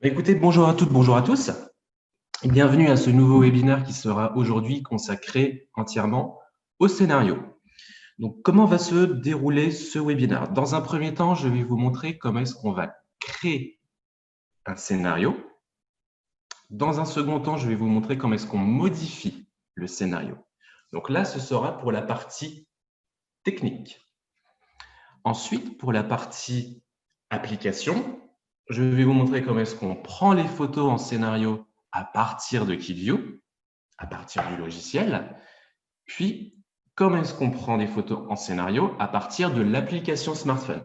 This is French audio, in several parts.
Écoutez, bonjour à toutes, bonjour à tous. Et bienvenue à ce nouveau webinaire qui sera aujourd'hui consacré entièrement au scénario. Donc, comment va se dérouler ce webinaire? Dans un premier temps, je vais vous montrer comment est-ce qu'on va créer un scénario. Dans un second temps, je vais vous montrer comment est-ce qu'on modifie le scénario. Donc là, ce sera pour la partie technique. Ensuite, pour la partie application, je vais vous montrer comment est-ce qu'on prend les photos en scénario à partir de KidView, à partir du logiciel, puis comment est-ce qu'on prend des photos en scénario à partir de l'application smartphone.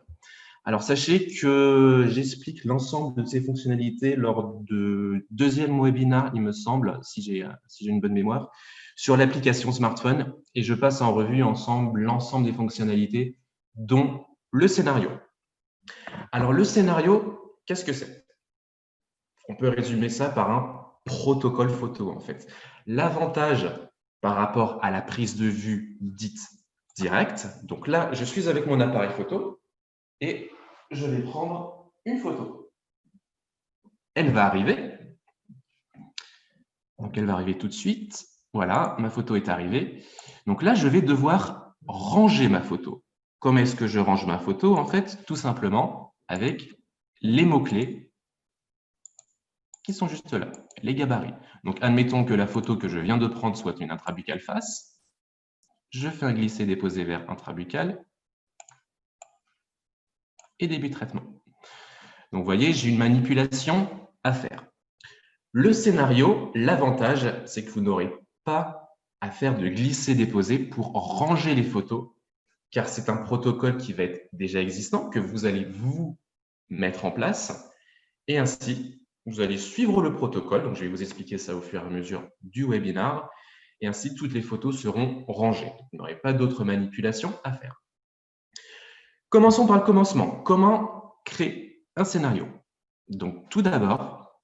Alors, sachez que j'explique l'ensemble de ces fonctionnalités lors de deuxième webinaire, il me semble, si j'ai une bonne mémoire, sur l'application smartphone, et je passe en revue ensemble l'ensemble des fonctionnalités, dont le scénario. Alors, le scénario, qu'est-ce que c'est? On peut résumer ça par un protocole photo, en fait. L'avantage par rapport à la prise de vue dite directe, donc là, je suis avec mon appareil photo et je vais prendre une photo. Elle va arriver. Donc, elle va arriver tout de suite. Voilà, ma photo est arrivée. Donc là, je vais devoir ranger ma photo. Comment est-ce que je range ma photo? En fait, tout simplement avec les mots-clés qui sont juste là, les gabarits. Donc, admettons que la photo que je viens de prendre soit une intrabuccale face. Je fais un glisser-déposer vers intrabuccal et début de traitement. Donc, vous voyez, j'ai une manipulation à faire. Le scénario, l'avantage, c'est que vous n'aurez pas à faire de glisser-déposer pour ranger les photos, car c'est un protocole qui va être déjà existant, que vous allez vous mettre en place, et ainsi, vous allez suivre le protocole. Donc, je vais vous expliquer ça au fur et à mesure du webinaire, et ainsi, toutes les photos seront rangées. Vous n'aurez pas d'autres manipulations à faire. Commençons par le commencement. Comment créer un scénario? Donc, tout d'abord,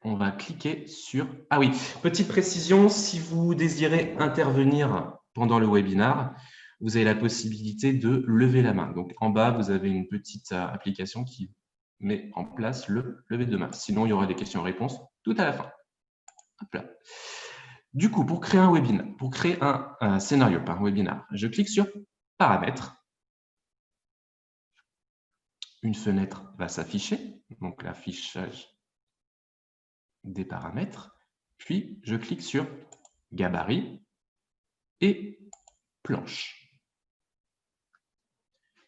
on va cliquer sur… Ah oui, petite précision, si vous désirez intervenir pendant le webinaire, vous avez la possibilité de lever la main. Donc, en bas, vous avez une petite application qui met en place le lever de main. Sinon, il y aura des questions-réponses tout à la fin. Hop là. Du coup, pour créer un webinaire, pour créer un scénario par webinaire, je clique sur Paramètres. Une fenêtre va s'afficher, donc l'affichage des paramètres. Puis, je clique sur Gabarit et Planche.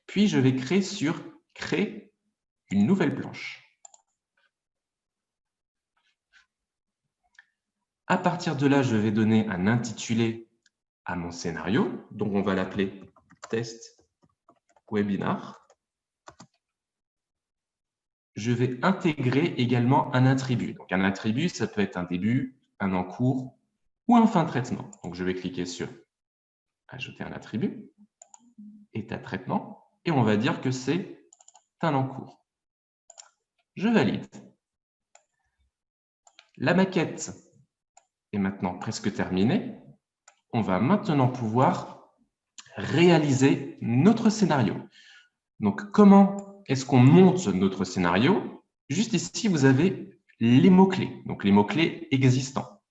Puis, je vais Créer une nouvelle planche. À partir de là, je vais donner un intitulé à mon scénario. Donc, on va l'appeler Test Webinar. Je vais intégrer également un attribut. Donc, un attribut, ça peut être un début, un en cours ou un fin de traitement. Donc, je vais cliquer sur Ajouter un attribut, état de traitement, et on va dire que c'est un en cours. Je valide. La maquette est maintenant presque terminée. On va maintenant pouvoir réaliser notre scénario. Donc, comment est-ce qu'on monte notre scénario? Juste ici, vous avez les mots-clés, donc les mots-clés existants.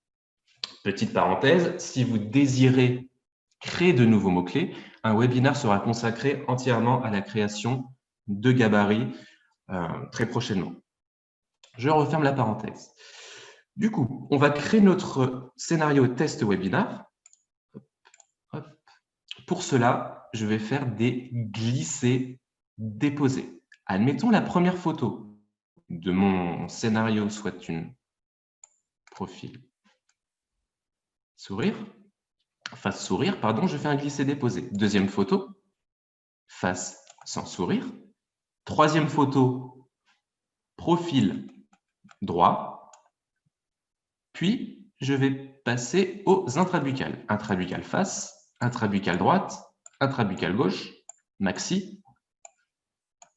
Petite parenthèse, si vous désirez créer de nouveaux mots-clés, un webinaire sera consacré entièrement à la création de gabarits très prochainement. Je referme la parenthèse. Du coup, on va créer notre scénario test webinaire. Pour cela, je vais faire des glisser-déposer. Admettons la première photo de mon scénario soit une profil sourire, face sourire, pardon, je fais un glisser-déposer. Deuxième photo, face sans sourire. Troisième photo, profil droit. Puis, je vais passer aux intrabuccales. Intrabuccale face, intrabuccale droite, intrabuccale gauche, maxi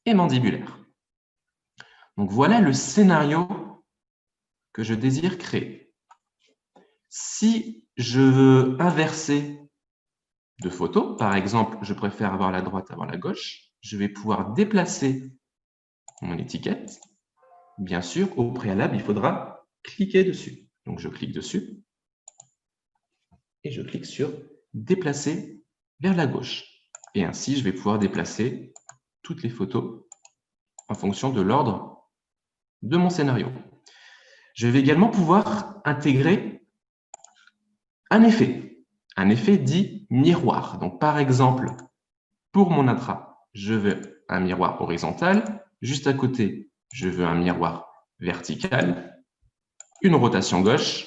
et mandibulaire. Donc, voilà le scénario que je désire créer. Si je veux inverser de photos, par exemple, je préfère avoir la droite avant la gauche, je vais pouvoir déplacer mon étiquette bien sûr, au préalable, il faudra cliquer dessus. Donc, je clique dessus et je clique sur « Déplacer vers la gauche ». Et ainsi, je vais pouvoir déplacer toutes les photos en fonction de l'ordre de mon scénario. Je vais également pouvoir intégrer un effet dit miroir. Donc, par exemple, pour mon intra, je veux un miroir horizontal. Juste à côté, je veux un miroir vertical, une rotation gauche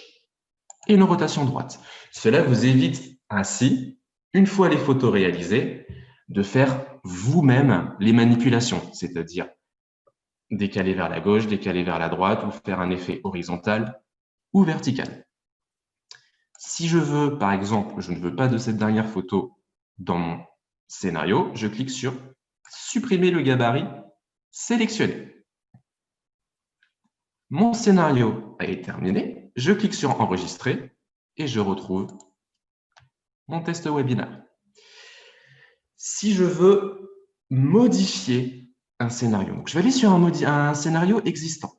et une rotation droite. Cela vous évite ainsi, une fois les photos réalisées, de faire vous-même les manipulations, c'est-à-dire décaler vers la gauche, décaler vers la droite ou faire un effet horizontal ou vertical. Si je veux, par exemple, je ne veux pas de cette dernière photo dans mon scénario, je clique sur « Supprimer le gabarit sélectionné ». Mon scénario a été terminé, je clique sur « Enregistrer » et je retrouve mon test webinaire. Si je veux modifier un scénario, donc je vais aller sur un scénario existant.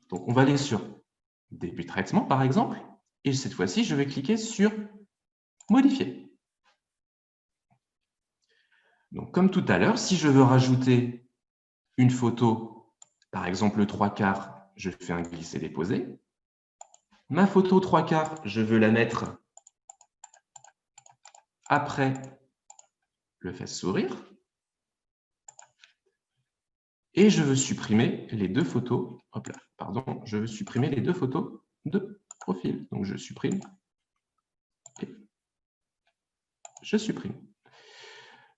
Donc, on va aller sur « Début de traitement » par exemple, et cette fois-ci, je vais cliquer sur « Modifier ». Donc, comme tout à l'heure, si je veux rajouter une photo, par exemple le 3/4, je fais un glisser-déposer. Ma photo 3/4, je veux la mettre après le face-sourire. Et je veux supprimer les deux photos. Hop là, pardon, je veux supprimer les deux photos de profil. Donc, je supprime et je supprime.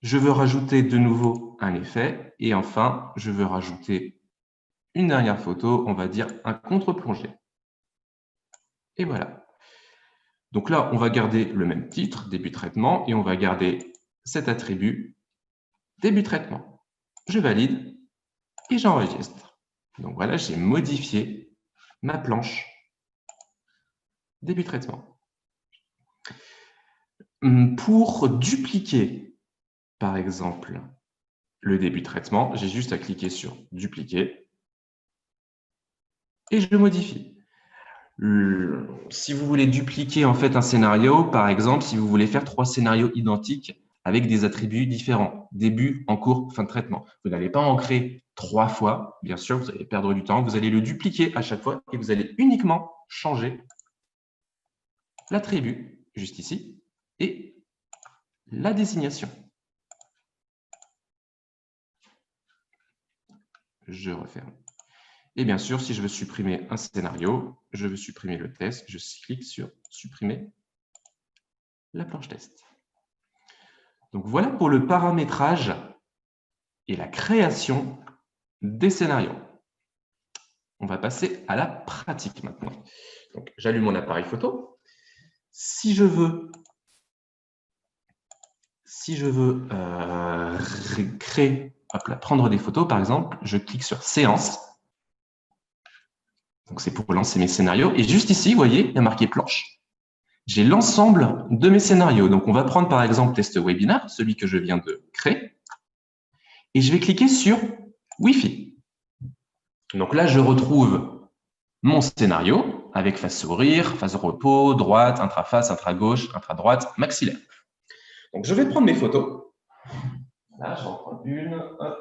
Je veux rajouter de nouveau un effet. Et enfin, je veux rajouter une dernière photo, on va dire un contre-plongé. Et voilà. Donc là, on va garder le même titre, début de traitement, et on va garder cet attribut, début de traitement. Je valide et j'enregistre. Donc voilà, j'ai modifié ma planche début de traitement. Pour dupliquer, par exemple, le début de traitement, j'ai juste à cliquer sur « Dupliquer » et je modifie. Si vous voulez dupliquer en fait un scénario, par exemple, si vous voulez faire 3 scénarios identiques avec des attributs différents, début, en cours, fin de traitement, vous n'allez pas en créer 3 fois, bien sûr, vous allez perdre du temps, vous allez le dupliquer à chaque fois et vous allez uniquement changer l'attribut, juste ici, et la désignation. Je referme. Et bien sûr, si je veux supprimer un scénario, je veux supprimer le test, je clique sur « Supprimer la planche test ». Donc voilà pour le paramétrage et la création des scénarios. On va passer à la pratique maintenant. Donc, j'allume mon appareil photo. Si je veux créer, hop là, prendre des photos, par exemple, je clique sur « Séance ». Donc, c'est pour lancer mes scénarios. Et juste ici, vous voyez, il y a marqué « Planche ». J'ai l'ensemble de mes scénarios. Donc, on va prendre par exemple test webinaire, celui que je viens de créer. Et je vais cliquer sur « Wi-Fi ». Donc là, je retrouve mon scénario avec face sourire, face repos, droite, intraface, intra-gauche, intra-droite, maxillaire. Donc, je vais prendre mes photos. Là, j'en prends une. Hop.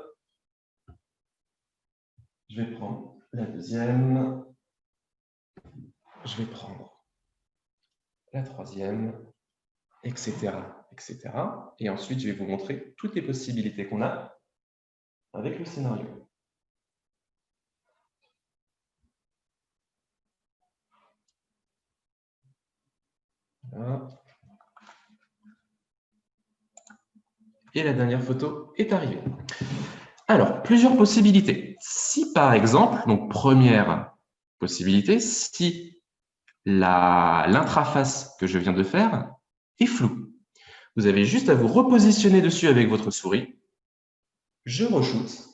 Je vais prendre la deuxième. Je vais prendre la troisième, etc., etc. Et ensuite, je vais vous montrer toutes les possibilités qu'on a avec le scénario. Voilà. Et la dernière photo est arrivée. Alors, plusieurs possibilités. Si par exemple, donc première possibilité, si l'intraface que je viens de faire est floue, vous avez juste à vous repositionner dessus avec votre souris. Je re-shoot.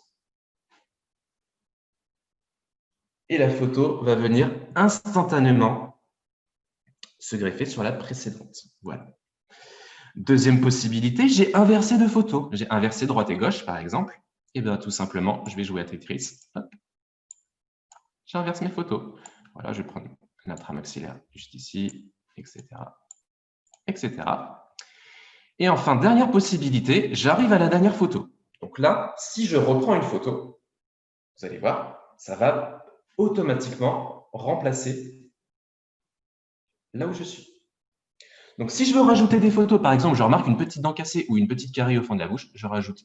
Et la photo va venir instantanément se greffer sur la précédente. Voilà. Deuxième possibilité, j'ai inversé de photos. J'ai inversé droite et gauche, par exemple. Et bien, tout simplement, je vais jouer à Tetris. Hop. j'inverse mes photos. Voilà, je vais prendre l'intramaxillaire juste ici, etc., etc. Et enfin, dernière possibilité, j'arrive à la dernière photo. Donc là, si je reprends une photo, vous allez voir, ça va automatiquement remplacer là où je suis. Donc, si je veux rajouter des photos, par exemple, je remarque une petite dent cassée ou une petite carie au fond de la bouche, je rajoute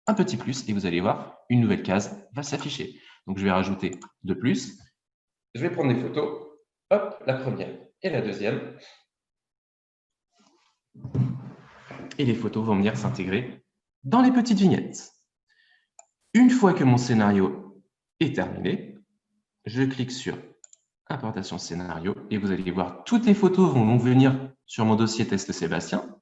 un petit plus et vous allez voir, une nouvelle case va s'afficher. Donc, je vais rajouter de plus. Je vais prendre des photos. Hop, la première et la deuxième. Et les photos vont venir s'intégrer dans les petites vignettes. Une fois que mon scénario est terminé, je clique sur Importation scénario et vous allez voir, toutes les photos vont venir sur mon dossier test Sébastien.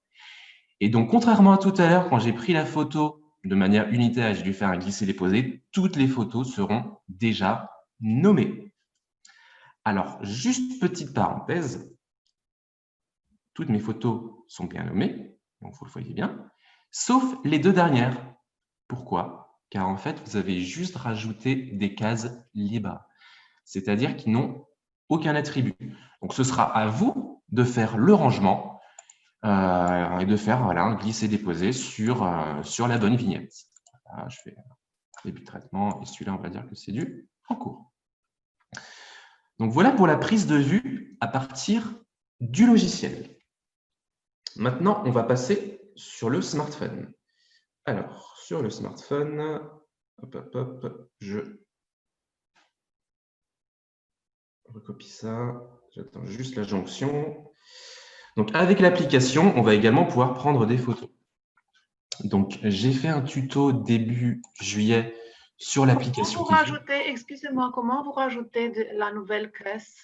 Et donc, contrairement à tout à l'heure, quand j'ai pris la photo de manière unitaire et j'ai dû faire un glisser-déposer, toutes les photos seront déjà nommées. Alors, juste petite parenthèse, toutes mes photos sont bien nommées, donc vous le voyez bien, sauf les deux dernières. Pourquoi? Car en fait, vous avez juste rajouté des cases libres, c'est-à-dire qui n'ont aucun attribut. Donc, ce sera à vous de faire le rangement et de faire un glisser-déposer sur la bonne vignette. Voilà, je fais début de traitement et celui-là, on va dire que c'est du en cours. Donc, voilà pour la prise de vue à partir du logiciel. Maintenant, on va passer sur le smartphone. Alors, sur le smartphone, je recopie ça. J'attends juste la jonction. Donc, avec l'application, on va également pouvoir prendre des photos. Donc, j'ai fait un tuto début juillet sur l'application. Excusez-moi, comment vous rajoutez la nouvelle caisse?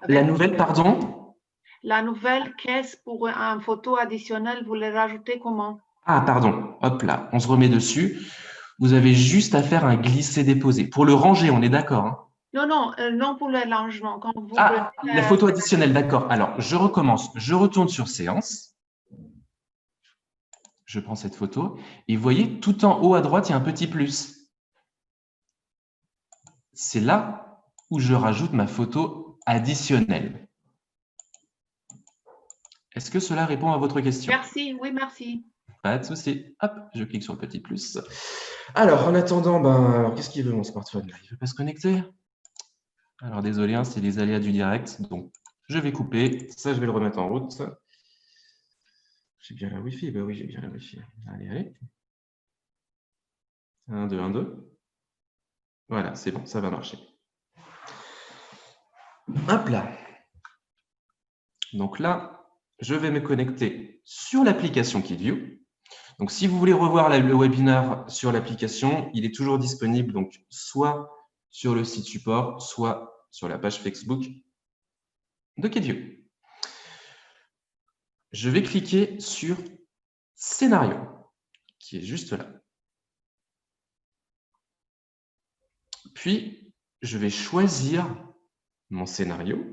La nouvelle, pardon? La nouvelle caisse pour une photo additionnelle, vous les rajoutez comment? Ah, pardon. Hop là, on se remet dessus. Vous avez juste à faire un glisser-déposer. Pour le ranger, on est d'accord, hein? Non pour le rangement. Quand vous Ah, la photo additionnelle, d'accord. Alors, je recommence. Je retourne sur séance. Je prends cette photo. Et vous voyez, tout en haut à droite, il y a un petit plus. C'est là où je rajoute ma photo additionnelle. Est-ce que cela répond à votre question? Merci, oui, merci. Pas de souci. Hop, je clique sur le petit plus. Alors, en attendant, qu'est-ce qu'il veut mon smartphone là? Il ne veut pas se connecter? Alors, désolé, hein, c'est les aléas du direct. Donc, je vais couper. Ça, je vais le remettre en route. J'ai bien la Wi-Fi? Ben oui, j'ai bien la Wi-Fi. Allez, allez. 1, 2, 1, 2. Voilà, c'est bon, ça va marcher. Hop là. Donc là, je vais me connecter sur l'application KidView. Donc, si vous voulez revoir le webinaire sur l'application, il est toujours disponible donc soit sur le site support, soit sur la page Facebook de KidView. Je vais cliquer sur Scénario, qui est juste là. Puis, je vais choisir mon scénario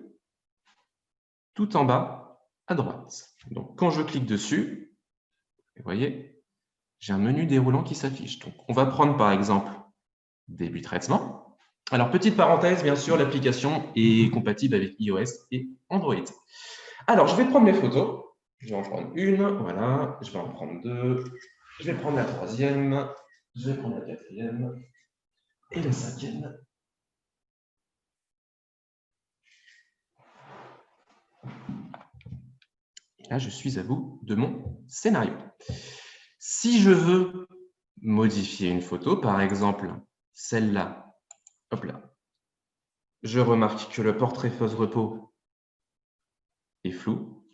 tout en bas à droite. Donc, quand je clique dessus, vous voyez, j'ai un menu déroulant qui s'affiche. Donc, on va prendre par exemple début traitement. Alors, petite parenthèse, bien sûr, l'application est compatible avec iOS et Android. Alors, je vais prendre mes photos. Je vais en prendre une, voilà. Je vais en prendre deux. Je vais prendre la troisième. Je vais prendre la quatrième. Et la cinquième. Et là, je suis à bout de mon scénario. Si je veux modifier une photo, par exemple, celle-là, hop là, je remarque que le portrait fausse repos est flou.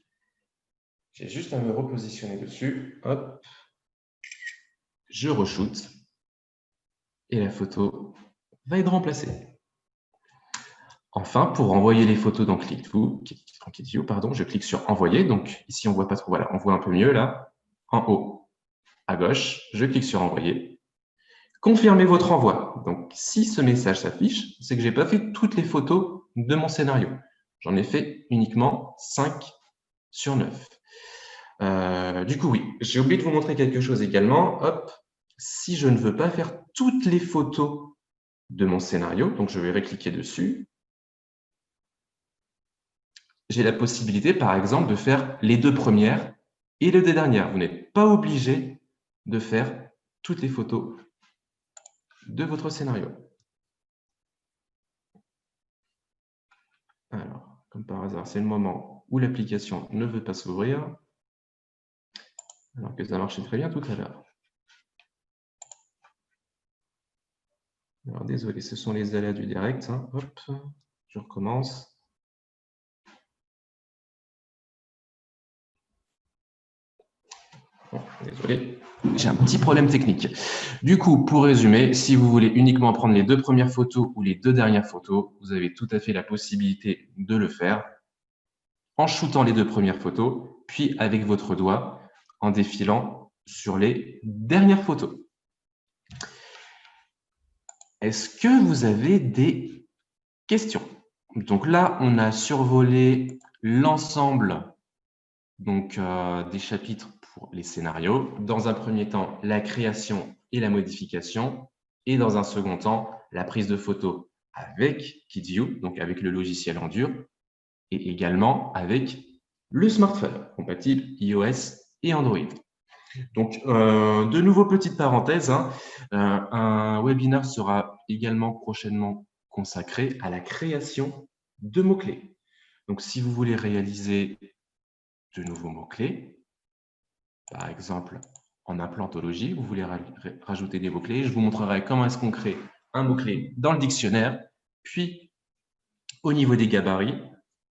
J'ai juste à me repositionner dessus. Hop. Je re-shoot. Et la photo va être remplacée. Enfin, pour envoyer les photos dans KidView, pardon, je clique sur Envoyer. Donc ici, on ne voit pas trop. Voilà, on voit un peu mieux là. En haut, à gauche, je clique sur Envoyer. Confirmez votre envoi. Donc, si ce message s'affiche, c'est que je n'ai pas fait toutes les photos de mon scénario. J'en ai fait uniquement 5 sur 9. Du coup, oui, j'ai oublié de vous montrer quelque chose également. Hop, si je ne veux pas faire toutes les photos de mon scénario. Donc, je vais cliquer dessus. J'ai la possibilité, par exemple, de faire les 2 premières et les 2 dernières. Vous n'êtes pas obligé de faire toutes les photos de votre scénario. Alors, comme par hasard, c'est le moment où l'application ne veut pas s'ouvrir, alors que ça marchait très bien tout à l'heure. Alors, désolé, ce sont les aléas du direct. Hein. Hop, je recommence. Bon, désolé, j'ai un petit problème technique. Du coup, pour résumer, si vous voulez uniquement prendre les 2 premières photos ou les 2 dernières photos, vous avez tout à fait la possibilité de le faire en shootant les 2 premières photos, puis avec votre doigt, en défilant sur les dernières photos. Est-ce que vous avez des questions? Donc là, on a survolé l'ensemble des chapitres pour les scénarios. Dans un premier temps, la création et la modification. Et dans un second temps, la prise de photos avec KidView, donc avec le logiciel en dur, et également avec le smartphone, compatible iOS et Android. Donc, de nouveau, petite parenthèse, hein, un webinaire sera également prochainement consacré à la création de mots-clés. Donc, si vous voulez réaliser de nouveaux mots-clés, par exemple en implantologie, vous voulez rajouter des mots-clés, je vous montrerai comment est-ce qu'on crée un mot-clé dans le dictionnaire, puis au niveau des gabarits,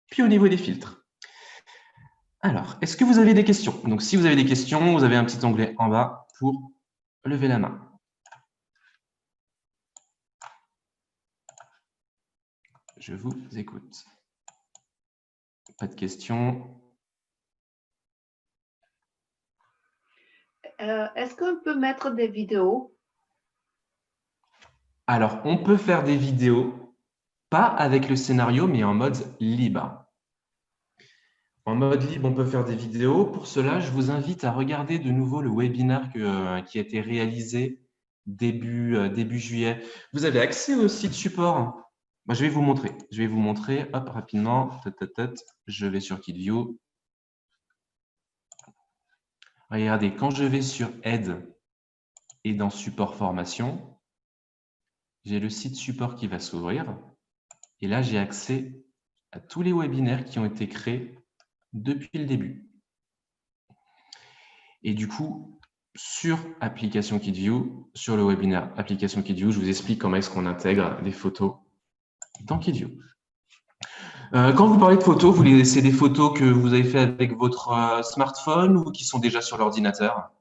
puis au niveau des filtres. Alors, est-ce que vous avez des questions? Donc, si vous avez des questions, vous avez un petit onglet en bas pour lever la main. Je vous écoute. Pas de questions? Est-ce qu'on peut mettre des vidéos? Alors, on peut faire des vidéos, pas avec le scénario, mais en mode libre. En mode libre, on peut faire des vidéos. Pour cela, je vous invite à regarder de nouveau le webinaire qui a été réalisé début juillet. Vous avez accès au site support. Moi, je vais vous montrer. Je vais vous montrer hop, rapidement. Je vais sur KidView. Regardez, quand je vais sur Aide et dans Support Formation, j'ai le site support qui va s'ouvrir. Et là, j'ai accès à tous les webinaires qui ont été créés depuis le début. Et du coup, sur Application KidView, sur le webinaire Application KidView, je vous explique comment est-ce qu'on intègre des photos dans KidView. Quand vous parlez de photos, c'est des photos que vous avez fait avec votre smartphone ou qui sont déjà sur l'ordinateur?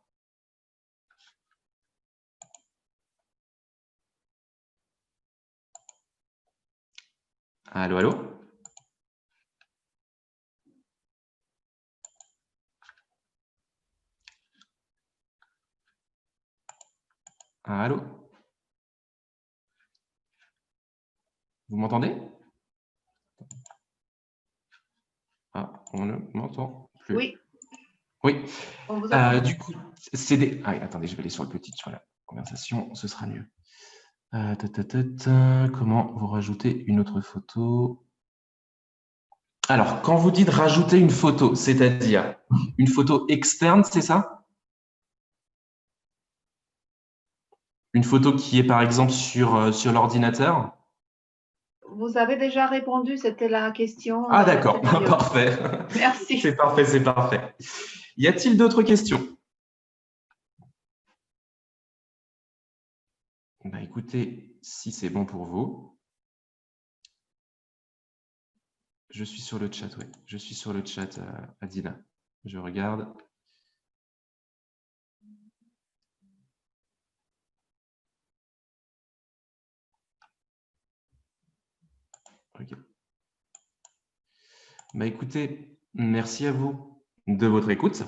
Allô, allô? Allô? Vous m'entendez? Ah, on ne m'entend plus. Oui. Oui. On vous entend. Du coup, c'est des... Ah, attendez, je vais aller sur le petit, sur la conversation, ce sera mieux. Comment vous rajoutez une autre photo? Alors, quand vous dites rajouter une photo, c'est-à-dire une photo externe, c'est ça? Une photo qui est par exemple sur l'ordinateur? Vous avez déjà répondu, c'était la question. Ah d'accord, antérieure. parfait. Merci. C'est parfait, c'est parfait. Y a-t-il d'autres questions? Bah, écoutez, si c'est bon pour vous, je suis sur le chat, oui. Je suis sur le chat, Adina. Je regarde. Ok. Bah, écoutez, merci à vous de votre écoute.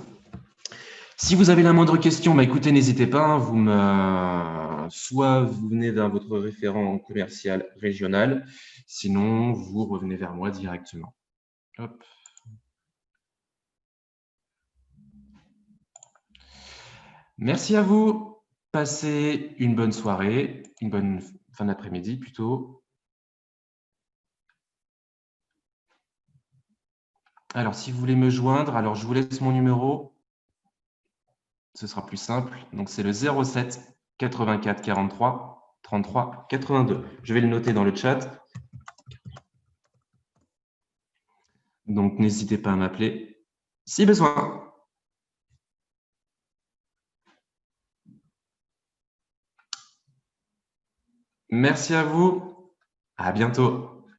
Si vous avez la moindre question, bah, écoutez, n'hésitez pas. Hein, soit vous venez vers votre référent commercial régional, sinon vous revenez vers moi directement. Hop. Merci à vous. Passez une bonne soirée, une bonne fin d'après-midi plutôt. Alors, si vous voulez me joindre, alors je vous laisse mon numéro. Ce sera plus simple. Donc, c'est le 07 84 43 33 82. Je vais le noter dans le chat. Donc, n'hésitez pas à m'appeler si besoin. Merci à vous. À bientôt.